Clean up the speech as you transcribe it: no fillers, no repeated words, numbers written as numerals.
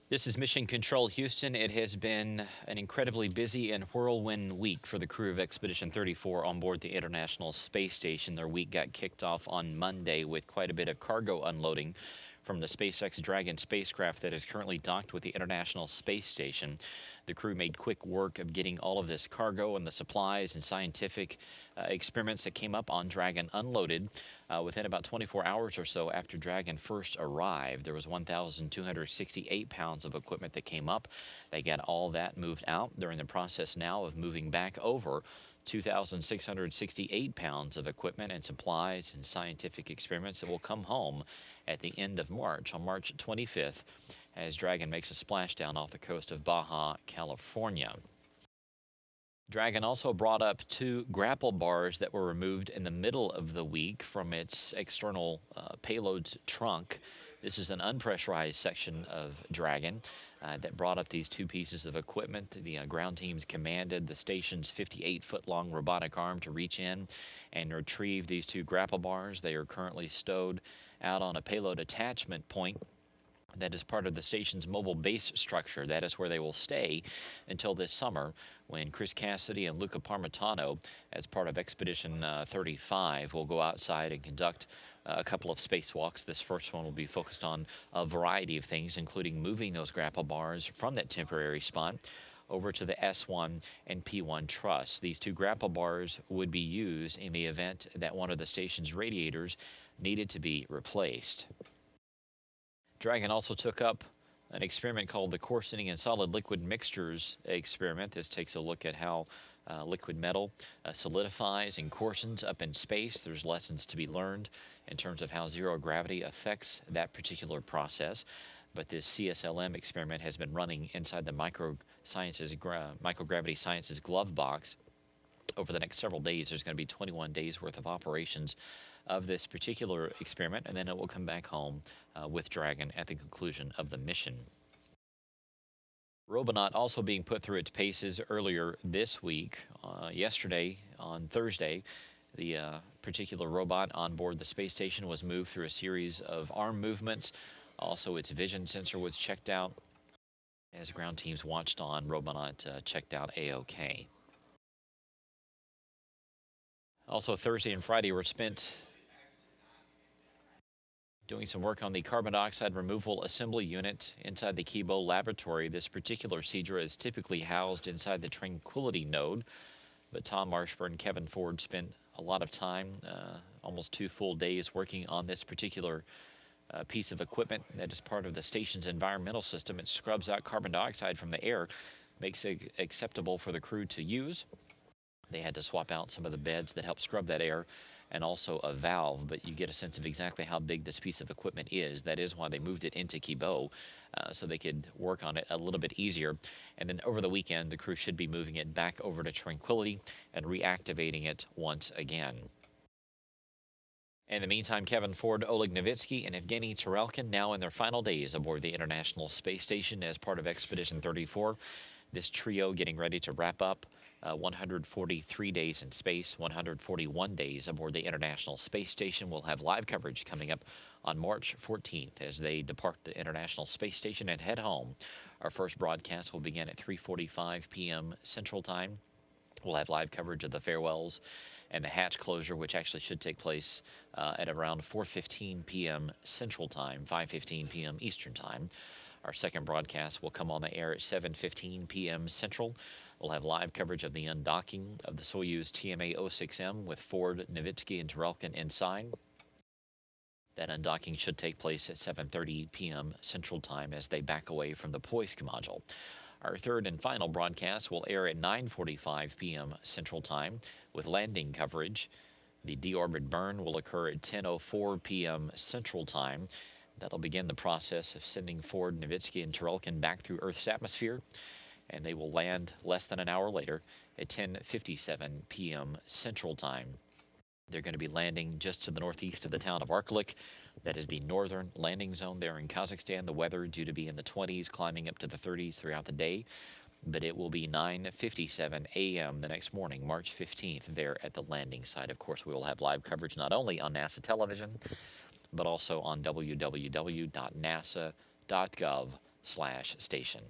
This is Mission Control Houston. It has been an incredibly busy and whirlwind week for the crew of Expedition 34 on board the International Space Station. Their week got kicked off on Monday with quite a bit of cargo unloading from the SpaceX Dragon spacecraft that is currently docked with the International Space Station. The crew made quick work of getting all of this cargo and the supplies and scientific experiments that came up on Dragon unloaded within about 24 hours or so after Dragon first arrived. There was 1,268 pounds of equipment that came up. They got all that moved out. They're in the process now of moving back over 2,668 pounds of equipment and supplies and scientific experiments that will come home at the end of March, on March 25th, as Dragon makes a splashdown off the coast of Baja, California. Dragon also brought up 2 grapple bars that were removed in the middle of the week from its external payload trunk. This is an unpressurized section of Dragon that brought up these 2 pieces of equipment. The ground teams commanded the station's 58-foot-long robotic arm to reach in and retrieve these 2 grapple bars. They are currently stowed out on a payload attachment point that is part of the station's mobile base structure. That is where they will stay until this summer, when Chris Cassidy and Luca Parmitano, as part of Expedition 35, will go outside and conduct a couple of spacewalks. This first one will be focused on a variety of things, including moving those grapple bars from that temporary spot over to the S1 and P1 truss. These 2 grapple bars would be used in the event that one of the station's radiators needed to be replaced. Dragon also took up an experiment called the coarsening in solid liquid mixtures experiment. This takes a look at how liquid metal solidifies and coarsens up in space. There's lessons to be learned in terms of how zero gravity affects that particular process. But this CSLM experiment has been running inside the microgravity sciences glove box. Over the next several days, there's going to be 21 days worth of operations of this particular experiment, and then it will come back home with Dragon at the conclusion of the mission. Robonaut also being put through its paces earlier this week. Yesterday, on Thursday, the particular robot on board the space station was moved through a series of arm movements. Also, its vision sensor was checked out. As ground teams watched on, Robonaut checked out A-OK. Also, Thursday and Friday were spent doing some work on the carbon dioxide removal assembly unit inside the Kibo laboratory. This particular Seadra is typically housed inside the Tranquility node, but Tom Marshburn and Kevin Ford spent a lot of time, almost 2 full days, working on this particular piece of equipment that is part of the station's environmental system. It scrubs out carbon dioxide from the air, makes it acceptable for the crew to use. They had to swap out some of the beds that help scrub that air and also a valve, but you get a sense of exactly how big this piece of equipment is. That is why they moved it into Kibo, so they could work on it a little bit easier. And then over the weekend, the crew should be moving it back over to Tranquility and reactivating it once again. In the meantime, Kevin Ford, Oleg Novitsky, and Evgeny Tarelkin now in their final days aboard the International Space Station as part of Expedition 34. This trio getting ready to wrap up 143 days in space, 141 days aboard the International Space Station. We'll have live coverage coming up on March 14th as they depart the International Space Station and head home. Our first broadcast will begin at 3:45 p.m. Central Time. We'll have live coverage of the farewells and the hatch closure, which actually should take place at around 4:15 p.m. Central Time, 5:15 p.m. Eastern Time. Our second broadcast will come on the air at 7:15 p.m. Central. We'll have live coverage of the undocking of the Soyuz TMA-06M with Ford, Novitsky, and Tarelkin inside. That undocking should take place at 7:30 p.m. Central Time as they back away from the Poisk module. Our third and final broadcast will air at 9:45 p.m. Central Time with landing coverage. The deorbit burn will occur at 10:04 p.m. Central Time. That'll begin the process of sending Ford, Novitsky, and Tarelkin back through Earth's atmosphere, and they will land less than an hour later at 10:57 p.m. Central Time. They're going to be landing just to the northeast of the town of Arkelik. That is the northern landing zone there in Kazakhstan. The weather due to be in the 20s, climbing up to the 30s throughout the day. But it will be 9:57 a.m. the next morning, March 15th, there at the landing site. Of course, we will have live coverage not only on NASA television, but also on www.nasa.gov station.